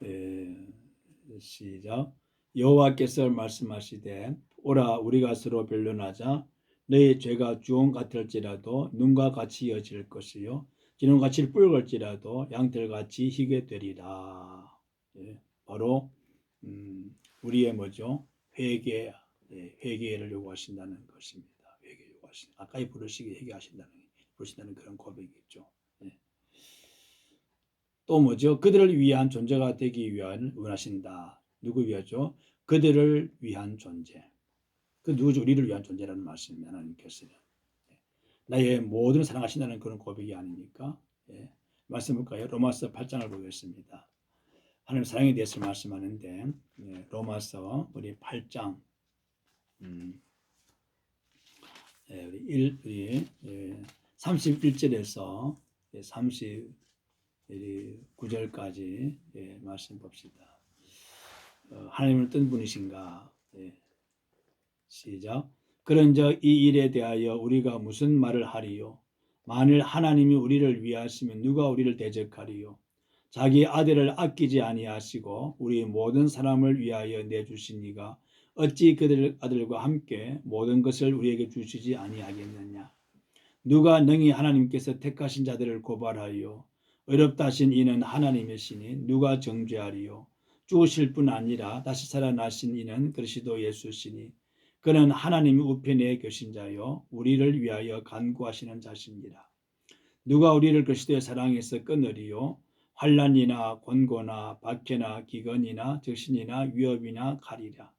에, 시작. 여호와께서 말씀하시되 오라 우리가 서로 변론하자. 너희 죄가 주홍 같을지라도 눈과 같이 여질 것이요 진홍같이 붉을지라도 양털같이 희게 되리라. 예, 바로 우리의 뭐죠? 회개, 회개를 요구하신다는 것입니다. 회개 요구하신. 아까의 부르시기 부르신다는 그런 고백이죠. 예. 또 뭐죠? 그들을 위한 존재가 되기 위한 원하신다. 누구 위하죠? 그들을 위한 존재. 그 누구죠? 우리를 위한 존재라는 말씀입니다. 하나님께서는. 나의 모든 사랑하신다는 그런 고백이 아닙니까? 예. 말씀 볼까요? 로마서 8장을 보겠습니다. 하나님 사랑에 대해서 말씀하는데 로마서 우리 8장 우리 31절에서 39절까지 말씀 봅시다. 하나님을 뜬 분이신가? 시작. 그런즉 이 일에 대하여 우리가 무슨 말을 하리요? 만일 하나님이 우리를 위하시면 누가 우리를 대적하리요? 자기 아들을 아끼지 아니하시고 우리 모든 사람을 위하여 내주신 이가 어찌 그들 아들과 함께 모든 것을 우리에게 주시지 아니하겠느냐? 누가 능히 하나님께서 택하신 자들을 고발하여 어렵다 하신 이는 하나님이시니 누가 정죄하리요? 죽으실 뿐 아니라 다시 살아나신 이는 그리스도 예수시니 그는 하나님의 우편에 계신 자요 우리를 위하여 간구하시는 자시니라. 누가 우리를 그리스도의 사랑에서 끊으리요? 환난이나 곤고나 박해나 기근이나 적신이나 위협이나 칼이라.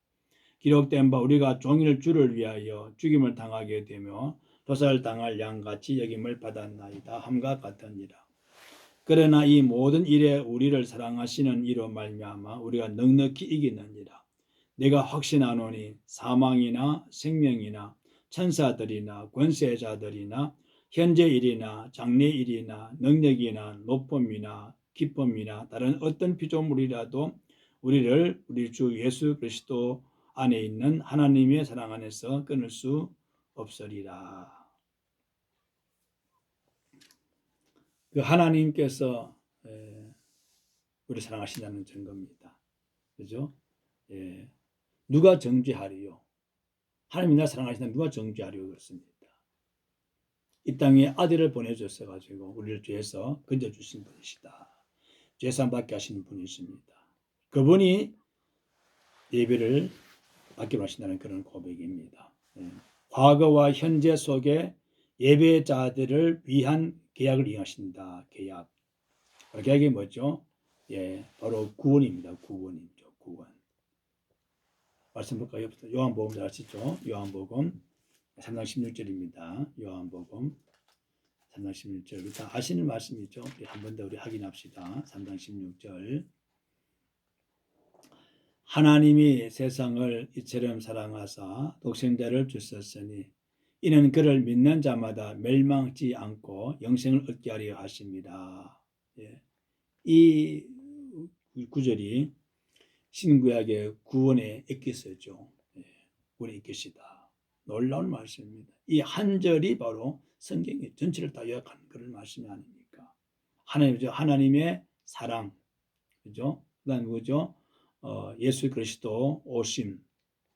기록된 바 우리가 종일 주를 위하여 죽임을 당하게 되며 도살당할 양같이 여김을 받았나이다 함과 같으니라. 그러나 이 모든 일에 우리를 사랑하시는 이로 말미암아 우리가 넉넉히 이기느니라. 내가 확신하노니 사망이나 생명이나 천사들이나 권세자들이나 현재 일이나 장래 일이나 능력이나 높음이나 기쁨이나 다른 어떤 피조물이라도 우리를 우리 주 예수 그리스도 안에 있는 하나님의 사랑 안에서 끊을 수 없으리라. 그 하나님께서 우리 사랑하신다는 증거입니다. 그죠? 예. 누가 정죄하리요? 하나님이 나 사랑하신다면 누가 정죄하리요? 그렇습니다. 이 땅에 아들을 보내주셔 가지고 우리를 죄에서 건져주신 분이시다. 죄산 받게 하시는 분이십니다. 그분이 예배를 받게 하신다는 그런 고백입니다. 과거와 현재 속에 예배자들을 위한 계약을 이행하신다. 계약. 계약이 뭐죠? 바로 구원입니다. 구원이죠. 구원. 말씀 볼까요? 요한복음 잘 아시죠? 요한복음 3장 16절입니다. 요한복음 3장 16절. 다 아시는 말씀이죠? 한 번 더 우리 확인합시다. 3장 16절. 하나님이 세상을 이처럼 사랑하사 독생자를 주셨으니 이는 그를 믿는 자마다 멸망치 않고 영생을 얻게 하려 하십니다. 이 구절이 신구약의 구원의 에키스죠. 구원의 에키스다. 놀라운 말씀입니다. 이 한 절이 바로 성경의 전체를 다 요약하는 그런 말씀이 아닙니까? 하나님의 사랑, 그죠? 그다음 뭐죠? 예수 그리스도 오심,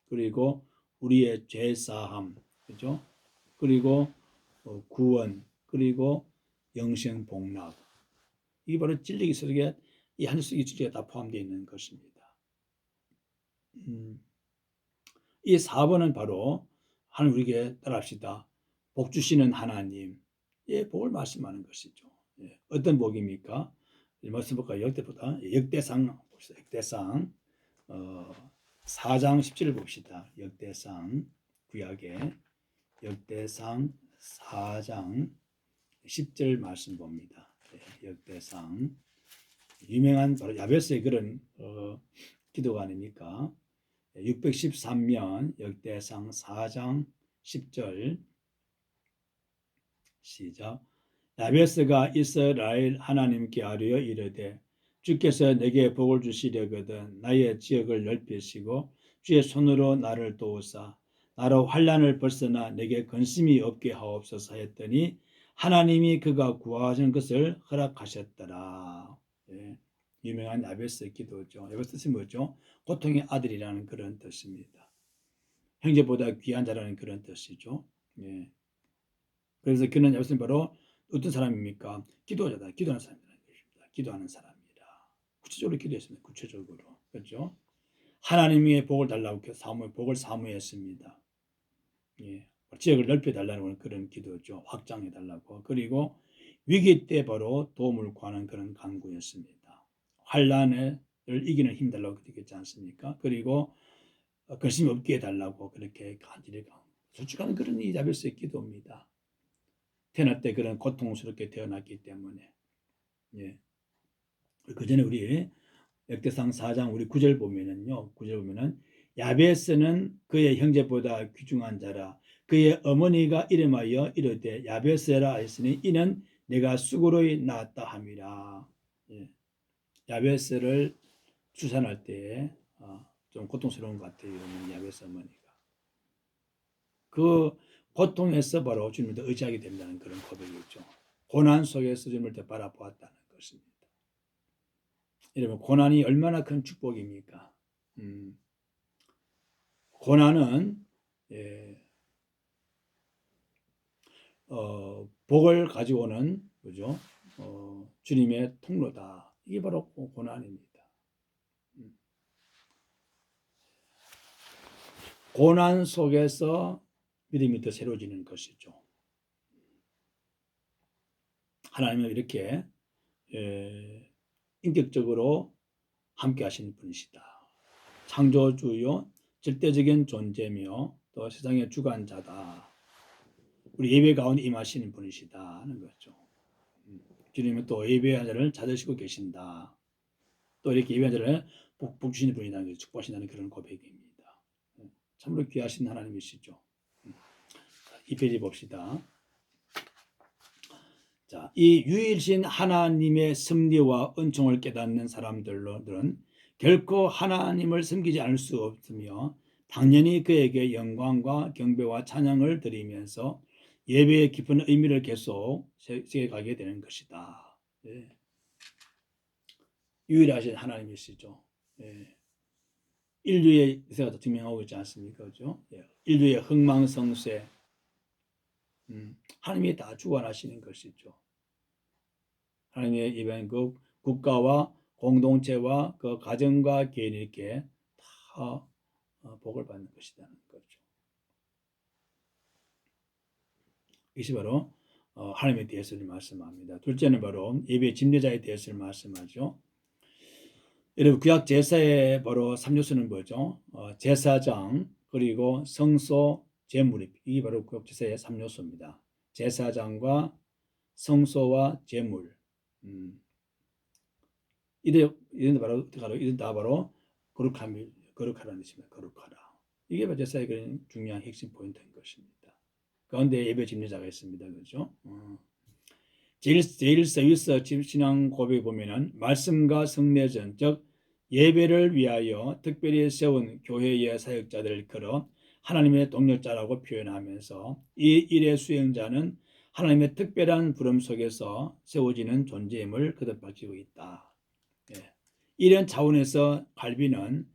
그리고 우리의 죄 사함, 그죠? 그리고 구원, 그리고 영생 복락. 이게 바로 진리기 속에 이 한 수기 진리가 다 포함되어 있는 것입니다. 이 4번은 바로 하나님 우리에게 따라합시다. 복 주시는 하나님의 복을 말씀하는 것이죠. 어떤 복입니까? 말씀 볼까요? 역대상 봅시다. 역대상 4장 17을 봅시다. 역대상 구약의 역대상 4장 10절 말씀 봅니다. 역대상 유명한 바로 야베스의 그런 기도가 아닙니까? 613면 역대상 4장 10절 시작. 야베스가 이스라엘 하나님께 아뢰어 이르되 주께서 내게 복을 주시려거든 나의 지역을 넓히시고 주의 손으로 나를 도우사 나로 환난을 벗어나 내게 근심이 없게 하옵소서 했더니 하나님이 그가 구하신 것을 허락하셨더라. 유명한 야베스 기도죠. 야베스 뜻이 뭐죠? 고통의 아들이라는 그런 뜻입니다. 형제보다 귀한 자라는 그런 뜻이죠. 예. 그래서 그는 야베스는 바로 어떤 사람입니까? 기도자다. 기도하는 사람이라는 것입니다. 기도하는 사람이라. 구체적으로 기도했습니다. 구체적으로. 그렇죠? 하나님의 복을 달라고 복을 사모했습니다. 예. 지역을 넓혀달라는 그런 기도죠. 확장해달라고. 그리고 위기 때 바로 도움을 구하는 그런 간구였습니다. 환란을 이기는 힘 달라고 그랬지 않습니까? 그리고 근심이 없게 해달라고 그렇게 간절히 솔직한 그런 야베스의 기도입니다. 태어날 때 그런 고통스럽게 태어났기 때문에. 예. 그 전에 우리 역대상 4장 우리 9절 보면은요. 9절 보면은 야베스는 그의 형제보다 귀중한 자라. 그의 어머니가 이름하여 이르되 야베스라 하였으니 이는 내가 수고로이 낳았다 함이라. 예. 야베스를 출산할 때 좀 고통스러운 것 같아요. 야베스 어머니가. 그 고통에서 바로 주님을 더 의지하게 된다는 그런 고백이죠. 고난 속에서 주님을 더 바라보았다는 것입니다. 여러분 고난이 얼마나 큰 축복입니까? 고난은 복을 가지고는 그죠? 주님의 통로다. 이게 바로 고난입니다. 고난 속에서 믿음이 더 새로워지는 것이죠. 하나님은 이렇게 인격적으로 함께 하시는 분이시다. 창조주요 절대적인 존재며 또 세상의 주관자다. 우리 예배 가운데 임하시는 분이시다 하는 거죠. 주님은 또 예배한 자를 찾으시고 계신다. 또 이렇게 예배한 자를 복 주시는 분이라는 것을 축복하신다는 그런 고백입니다. 참으로 귀하신 하나님이시죠. 이 페이지 봅시다. 자, 이 유일신 하나님의 섭리와 은총을 깨닫는 사람들은 결코 하나님을 섬기지 않을 수 없으며 당연히 그에게 영광과 경배와 찬양을 드리면서 예배의 깊은 의미를 계속 새겨가게 되는 것이다. 예. 유일하신 하나님이시죠. 예. 인류의 세가 증명하고 있지 않습니까? 그죠? 예. 인류의 흥망성쇠, 하나님이 다 주관하시는 것이죠. 하나님의 이번 그 국가와 공동체와 그 가정과 개인에게 다 복을 받는 것이라는 거죠. 이것이 바로 하나님에 대해서를 말씀합니다. 둘째는 바로 예배 집례자에 대해서를 말씀하죠. 여러분 구약 제사의 바로 3요소는 뭐죠? 제사장 그리고 성소 제물입 이게 바로 구약 제사의 3요소입니다. 제사장과 성소와 제물. 이런 다 바로 거룩하라는 뜻입니다. 거룩하라. 이게 바로 제사의 그런 중요한 핵심 포인트인 것입니다. 가운데 예배 집례자가 있습니다. 그렇죠? 제일 서비스 신앙 고백에 보면은 말씀과 성례전 즉 예배를 위하여 특별히 세운 교회의 사역자들을 걸어 하나님의 동력자라고 표현하면서 이 일의 수행자는 하나님의 특별한 부름 속에서 세워지는 존재임을 거듭받치고 있다. 이런 차원에서 갈비는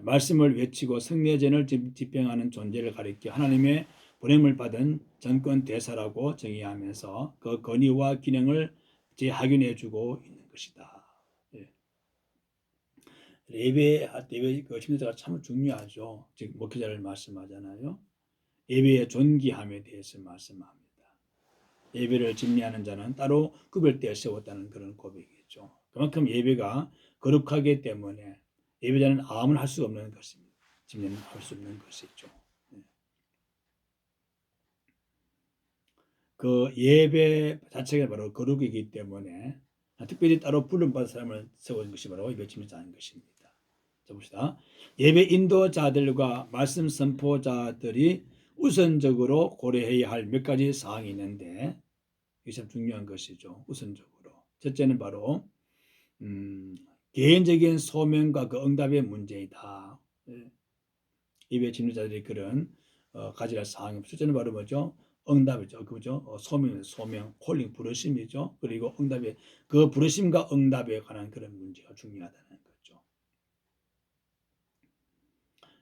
말씀을 외치고 성례전을 집행하는 존재를 가리켜 하나님의 보냄을 받은 전권 대사라고 정의하면서 그 권위와 기능을 재확인해주고 있는 것이다. 예배할 때 예배 그 집례자가 참 중요하죠. 즉 목회자를 말씀하잖아요. 예배의 존귀함에 대해서 말씀합니다. 예배를 집례하는 자는 따로 구별되어 세웠다는 그런 고백이죠. 그만큼 예배가 거룩하기 때문에 예배자는 아무나 할 수 없는 것입니다. 집례는 할 수 없는 것이죠. 그 예배 자체가 바로 거룩이기 때문에 특별히 따로 부름받은 사람을 세우는 것이 바로 예배 집례자인 것입니다. 자 봅시다. 예배 인도자들과 말씀 선포자들이 우선적으로 고려해야 할 몇 가지 사항이 있는데 이게 참 중요한 것이죠. 우선적으로. 첫째는 바로 개인적인 소명과 그 응답의 문제이다. 예배 집례자들이 그런 가져야 할 사항이 첫째는 바로 뭐죠? 응답이죠. 그죠? 소명, 콜링, 부르심이죠. 그리고 응답이 그 부르심과 응답에 관한 그런 문제가 중요하다는 거죠.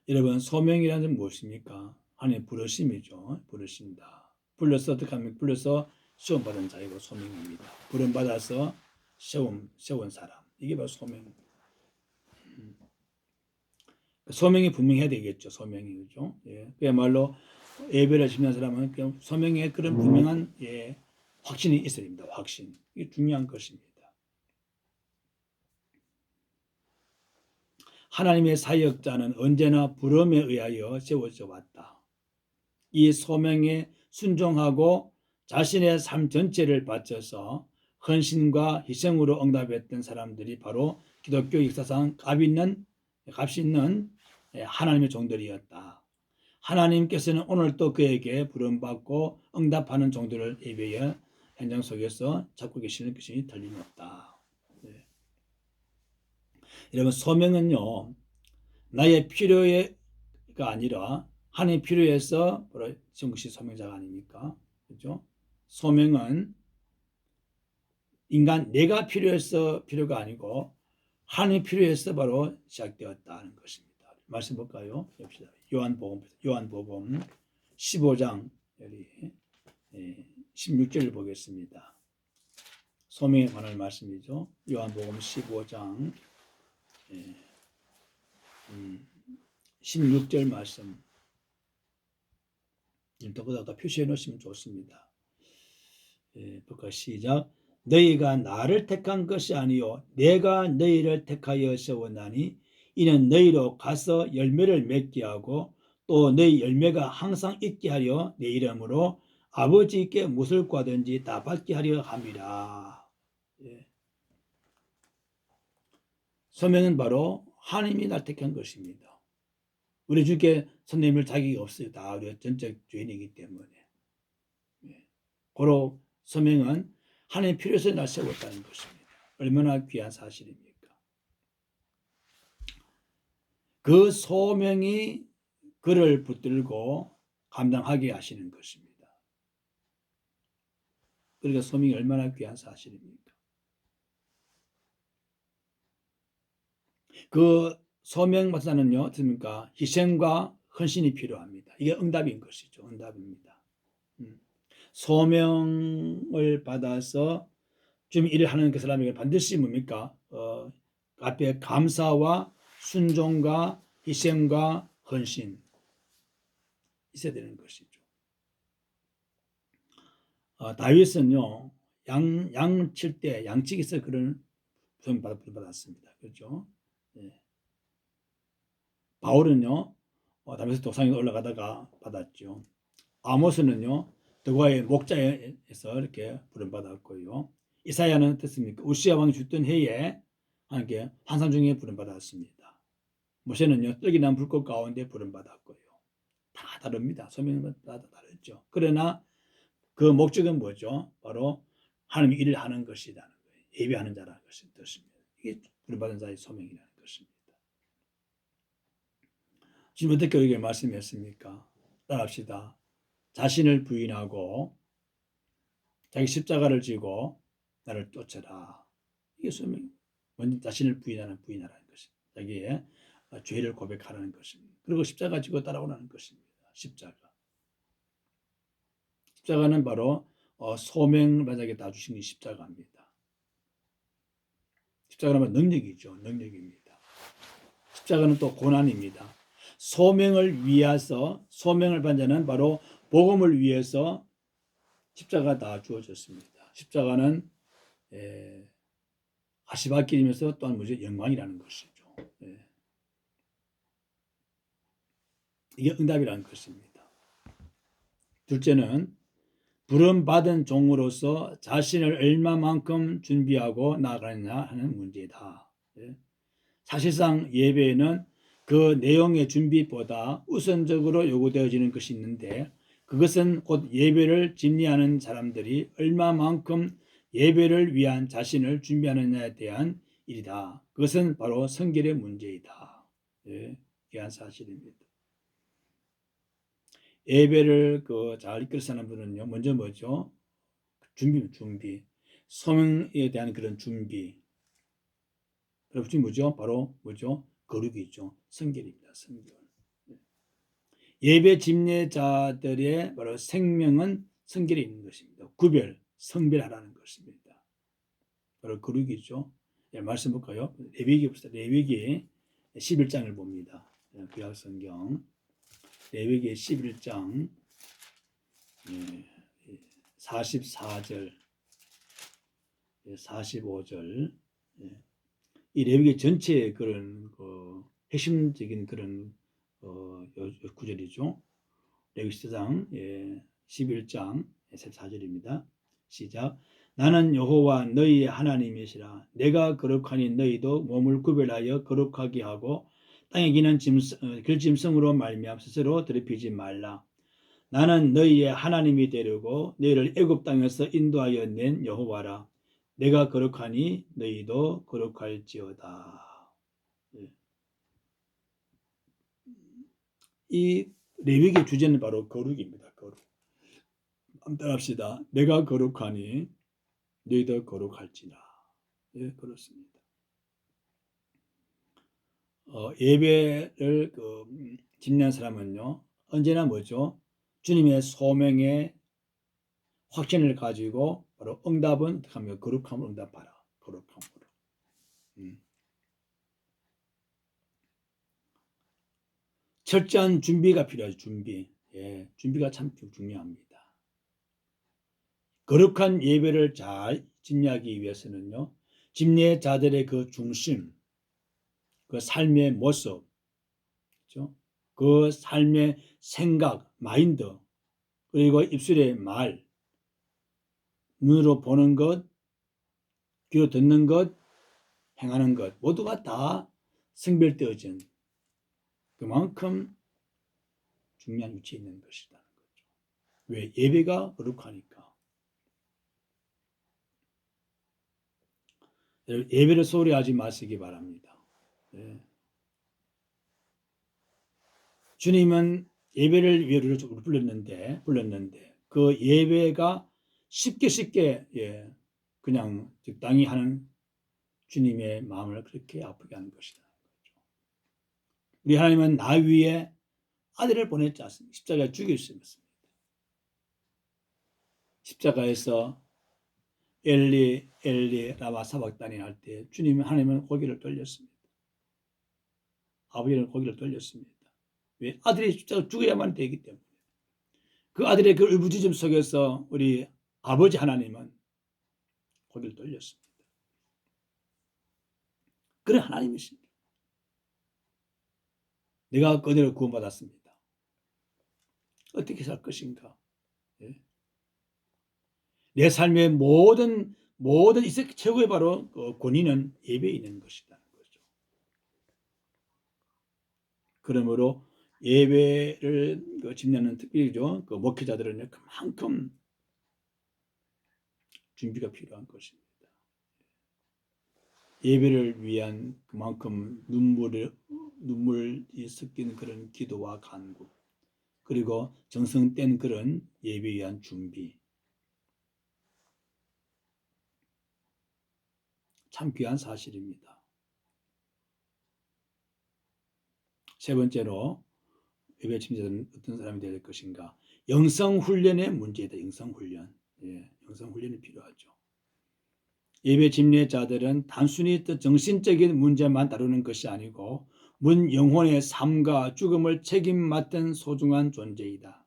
여러분, 소명이라는 건 무엇입니까? 하나님 부르심이죠. 부르신다. 불러서 어떻게 하면 불러서 시험 받은 자이고 소명입니다. 부름 받아서 세운 사람. 이게 바로 소명. 소명이 분명해야 되겠죠. 소명이 그죠? 예. 그야말로 예배를 지는 사람은 그냥 소명에 그런 분명한 확신이 있어야 됩니다. 확신. 이게 중요한 것입니다. 하나님의 사역자는 언제나 부름에 의하여 세워져 왔다. 이 소명에 순종하고 자신의 삶 전체를 바쳐서 헌신과 희생으로 응답했던 사람들이 바로 기독교 역사상 값이 있는 하나님의 종들이었다. 하나님께서는 오늘 또 그에게 부름받고 응답하는 종들을 예배의 현장 속에서 찾고 계시는 것이 틀림없다. 네. 여러분, 소명은요, 나의 필요가 아니라 하나님 필요해서 바로 지은 것이 소명자가 아닙니까? 그렇죠? 소명은 인간 내가 필요해서 필요가 아니고 하나님 필요해서 바로 시작되었다는 것입니다. 말씀 볼까요? 봅시다. 요한복음 15장 16절을 보겠습니다. 소명에 관한 말씀이죠. 요한복음 15장 16절 말씀. 거기다가 표시해 놓으시면 좋습니다. 볼까요? 시작. 너희가 나를 택한 것이 아니요 내가 너희를 택하여 세웠나니 이는 너희로 가서 열매를 맺게 하고 또 너희 열매가 항상 있게 하려 내 이름으로 아버지께 무엇을 구하든지 다 받게 하려 함이라. 소명은 바로 하나님이 날 택한 것입니다. 우리 주께 선생님을 자격이 없어요. 다 우리가 전적 죄인이기 때문에. 고로 소명은 하나님 필요해서 날 세웠다는 것입니다. 얼마나 귀한 사실입니까? 그 소명이 그를 붙들고 감당하게 하시는 것입니다. 그러니까 소명이 얼마나 귀한 사실입니까? 그 소명 마사는요, 어떻습니까? 희생과 헌신이 필요합니다. 이게 응답인 것이죠. 응답입니다. 소명을 받아서 좀 일을 하는 그 사람에게 반드시 뭡니까? 앞에 감사와 순종과 희생과 헌신 있어야 되는 것이죠. 다윗은요, 양 칠 때 양치기에서 그런 부름 받았습니다. 그렇죠? 네. 바울은요, 다메섹 도상에 올라가다가 받았죠. 아모스는요, 드고아의 목자에서 이렇게 부름받았고요. 이사야는 어떻습니까? 우시아 왕이 죽던 해에 하나님께 환상 중에 부름받았습니다. 모세는요, 떡이 난 불꽃 가운데 부름받았고요. 다 다릅니다. 소명은 다 다르죠. 그러나 그 목적은 뭐죠? 바로 하나님이 일을 하는 것이라는 거예요. 예배하는 자라는 것이 뜻입니다. 이게 부름받은 자의 소명이라는 것입니다. 지금 어떻게 우리에게 말씀했습니까? 따라합시다. 자신을 부인하고 자기 십자가를 지고 나를 쫓아라. 이게 소명. 먼저 자신을 부인하라는 것입니다. 자기의 죄를 고백하라는 것입니다. 그리고 십자가 지고 따라오라는 것입니다. 십자가는 바로 소명을 만약에 다 주신 게 십자가입니다. 십자가는 능력이죠. 능력입니다. 십자가는 또 고난입니다. 소명을 위해서 소명을 받는 자는 바로 복음을 위해서 십자가 다 주어졌습니다. 십자가는 가시밭길이면서 또한 영광이라는 것이죠. 이게 응답이라는 것입니다. 둘째는 부름받은 종으로서 자신을 얼마만큼 준비하고 나가느냐 하는 문제다. 사실상 예배에는 그 내용의 준비보다 우선적으로 요구되어지는 것이 있는데 그것은 곧 예배를 집리하는 사람들이 얼마만큼 예배를 위한 자신을 준비하느냐에 대한 일이다. 그것은 바로 성결의 문제이다. 귀한 사실입니다. 예배를 잘 이끌어 사는 분은요, 먼저 뭐죠? 준비. 소명에 대한 그런 준비. 그리고 뭐죠? 바로 뭐죠? 거룩이죠. 성결입니다. 성결. 예배 집례자들의 바로 생명은 성결에 있는 것입니다. 성별하라는 것입니다. 바로 거룩이죠. 예, 말씀 볼까요? 레위기 봅시다. 레위기 11장을 봅니다. 구약 성경 레위기 11장 44절 45절 이 레위기 전체의 그런 핵심적인 그런 구절이죠. 레위기상 11장 44절입니다. 시작. 나는 여호와 너희의 하나님이시라. 내가 거룩하니 너희도 몸을 구별하여 거룩하게 하고 땅에 기는 들짐승으로 말미암아 스스로 더럽히지 말라. 나는 너희의 하나님이 되려고 너희를 애굽 땅에서 인도하여 낸 여호와라. 내가 거룩하니 너희도 거룩할지어다. 이 레위기 주제는 바로 거룩입니다. 거룩. 따라합시다. 내가 거룩하니 너희도 거룩할지라. 예, 그렇습니다. 예배를 집례한 사람은요, 언제나 뭐죠? 주님의 소명의 확신을 가지고 바로 응답은 어떻게 하면 거룩함으로 응답하라. 거룩함으로. 철저한 준비가 필요하죠. 준비. 예, 준비가 참 중요합니다. 거룩한 예배를 잘 집례하기 위해서는요, 집례자들의 그 중심, 그 삶의 모습, 그렇죠? 그 삶의 생각, 마인드, 그리고 입술의 말, 눈으로 보는 것, 귀로 듣는 것, 행하는 것 모두가 다 성별되어진 그만큼 중요한 위치에 있는 것이라는 거죠. 왜? 예배가 거룩하니까. 예배를 소홀히 하지 마시기 바랍니다. 네. 주님은 예배를 위해 우리를 불렀는데 그 예배가 쉽게 그냥 적당히 하는 주님의 마음을 그렇게 아프게 하는 것이다. 우리 하나님은 나 위에 아들을 보냈지 않습니까? 십자가에 죽이셨습니다. 십자가에서 엘리 엘리 라마 사박다니 할 때 주님은 하나님은 고개를 돌렸습니다. 아버지는 고개를 돌렸습니다. 왜? 아들이 십자가 죽어야만 되기 때문에. 그 아들의 그 울부짖음 속에서 우리 아버지 하나님은 고개를 돌렸습니다. 그런 하나님이십니다. 내가 그대로 구원받았습니다. 어떻게 살 것인가? 예? 내 삶의 모든 최고의 바로 권위는 예배에 있는 것이라는 거죠. 그러므로 예배를 집례하는 특별히죠. 그 목회자들은 그만큼 준비가 필요한 것입니다. 예배를 위한 그만큼 눈물이 섞인 그런 기도와 간구, 그리고 정성된 그런 예배에 위한 준비, 참 귀한 사실입니다. 세 번째로 예배 집례자는 어떤 사람이 될 것인가? 영성훈련의 문제다. 영성훈련. 예, 영성훈련이 필요하죠. 예배 집례자들은 단순히 정신적인 문제만 다루는 것이 아니고 문 영혼의 삶과 죽음을 책임맡은 소중한 존재이다.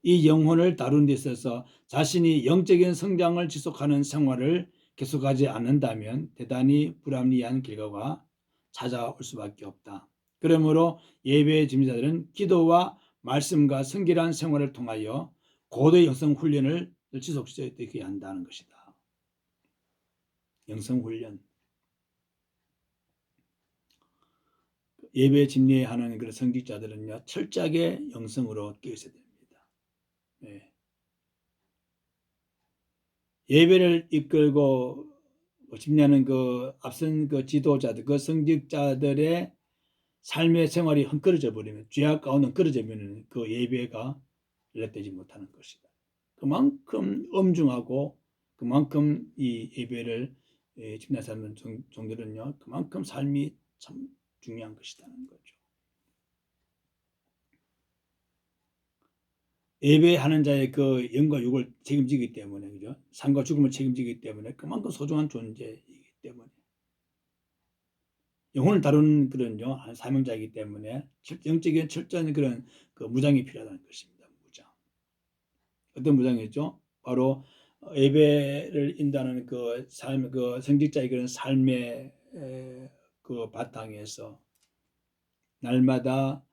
이 영혼을 다루는 데 있어서 자신이 영적인 성장을 지속하는 생활을 계속하지 않는다면 대단히 불합리한 결과가 찾아올 수밖에 없다. 그러므로 예배 집례자들은 기도와 말씀과 성결한 생활을 통하여 고도의 영성 훈련을 지속시켜야 한다는 것이다. 영성훈련. 예배 집례하는 그런 성직자들은요, 철저하게 영성으로 깨어 있어야 됩니다. 네. 예배를 이끌고 집례하는 그 앞선 그 지도자들, 그 성직자들의 삶의 생활이 헝클어져 버리면, 죄악 가운데 헝클어져 버리면 그 예배가 연락되지 못하는 것이다. 그만큼 엄중하고 그만큼 이 예배를 집례하는 종들은요, 그만큼 삶이 참 중요한 것이라는 거죠. 예배하는 자의 그 영과 육을 책임지기 때문에, 그죠? 삶과 죽음을 책임지기 때문에 그만큼 소중한 존재이기 때문에, 영혼을 다루는 그런요 사명자이기 때문에 영적인 철저한 그런 그 무장이 필요하다는 것입니다. 무장. 어떤 무장이죠? 바로 예배를 인도하는 그 삶, 그 성직자의 그런 삶의 그 바탕에서 날마다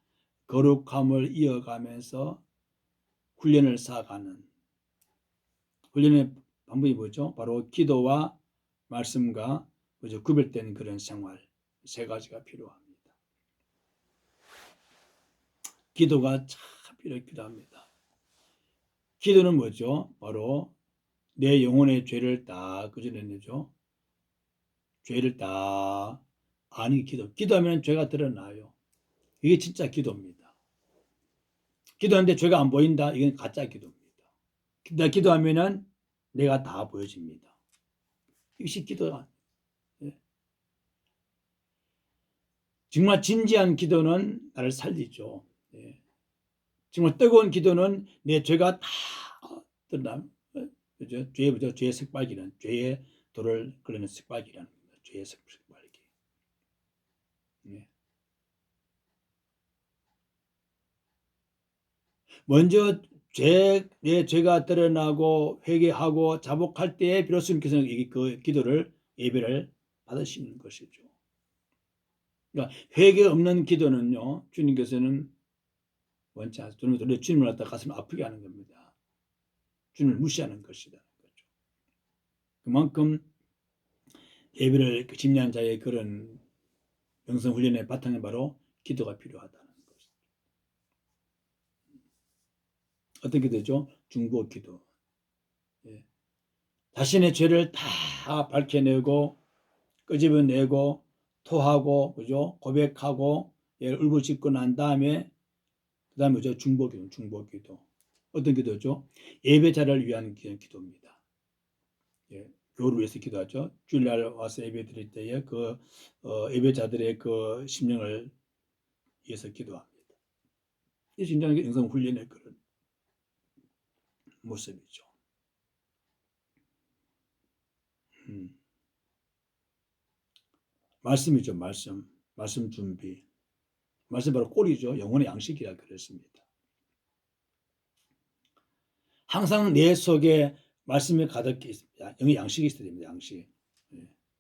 거룩함을 이어가면서 훈련을 쌓아가는, 훈련의 방법이 뭐죠? 바로 기도와 말씀과 그죠? 구별된 그런 생활, 세 가지가 필요합니다. 기도가 참 필요합니다. 기도는 뭐죠? 바로 내 영혼의 죄를 다 그져내죠. 죄를 다 아는 게 기도. 기도하면 죄가 드러나요. 이게 진짜 기도입니다. 기도하는데 죄가 안 보인다? 이건 가짜 기도입니다. 내가 기도하면은 내가 다 보여집니다. 이것이 기도가. 정말 진지한 기도는 나를 살리죠. 정말 뜨거운 기도는 내 죄가 다 드러나. 그죠? 죄의 색발기는, 죄의 돌을 걸리는 색발기라는 겁니다. 죄의 색발기. 먼저 내 죄가 드러나고 회개하고 자복할 때에 비로소 주님께서 그 기도를, 예배를 받으시는 것이죠. 그러니까 회개 없는 기도는요, 주님께서는 원치 않습니다. 주님을 갖다 가슴 아프게 하는 겁니다. 주님을 무시하는 것이다. 그만큼 예배를 집례한 자의 그런 영성 훈련의 바탕에 바로 기도가 필요하다는 것이죠. 어떤 기도죠? 중보 기도. 자신의 죄를 다 밝혀내고 끄집어내고 토하고, 그죠? 고백하고 울부짖고 난 다음에 그다음에 뭐죠? 중보기도, 중보기도. 어떤 기도죠? 예배자를 위한 기도입니다. 교회를 위해서 기도하죠. 주일날 와서 예배 드릴 때에 그 예배자들의 그 심령을 위해서 기도합니다. 이 진정한 영성 훈련의 그런 모습이죠. 말씀이죠. 말씀 준비. 말씀 바로 꼴이죠. 영혼의 양식이라 그랬습니다. 항상 내 속에 말씀이 가득히 있습니다. 영의 양식이 있어야 됩니다. 양식.